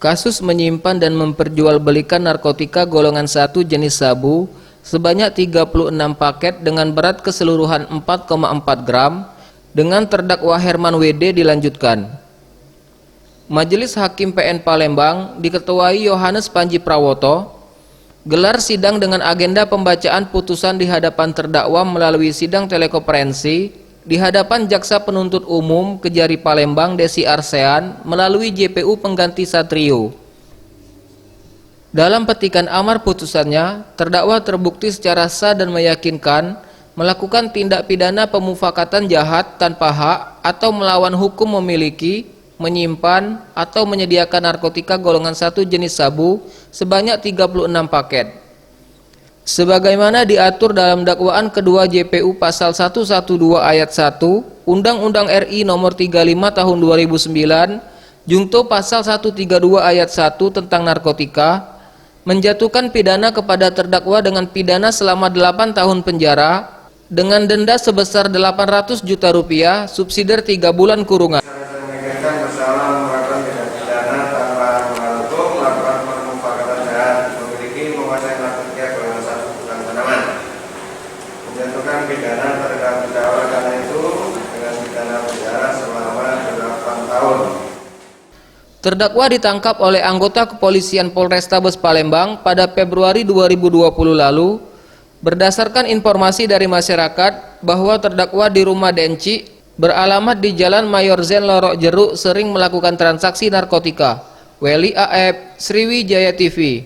Kasus menyimpan dan memperjualbelikan narkotika golongan 1 jenis sabu sebanyak 36 paket dengan berat keseluruhan 4,4 gram dengan terdakwa Herman WD dilanjutkan. Majelis Hakim PN Palembang diketuai Yohanes Panji Prawoto gelar sidang dengan agenda pembacaan putusan di hadapan terdakwa melalui sidang telekonferensi di hadapan Jaksa Penuntut Umum Kejari Palembang Desi Arsean melalui JPU pengganti Satrio. Dalam petikan amar putusannya, terdakwa terbukti secara sah dan meyakinkan melakukan tindak pidana pemufakatan jahat tanpa hak atau melawan hukum memiliki, menyimpan, atau menyediakan narkotika golongan 1 jenis sabu sebanyak 36 paket. Sebagaimana diatur dalam dakwaan kedua JPU pasal 112 ayat 1 Undang-Undang RI nomor 35 tahun 2009 Jungto pasal 132 ayat 1 tentang narkotika menjatuhkan pidana kepada terdakwa dengan pidana selama 8 tahun penjara dengan denda sebesar 800 juta rupiah subsidiar 3 bulan kurungan. Bersalah melakukan tindak pidana tanpa melanggar hukum, melakukan pemufakatan jahat, memiliki, menguasai narkotika golongan 1 bukan tanaman, menjatuhkan pidana terhadap terdakwa karena itu dengan pidana penjara selama 8 tahun. Terdakwa ditangkap oleh anggota kepolisian Polrestabes Palembang pada Februari 2020 lalu berdasarkan informasi dari masyarakat bahwa terdakwa di rumah Denci beralamat di Jalan Mayor Zen Lorok Jeruk sering melakukan transaksi narkotika. Weli AF, Sriwijaya TV.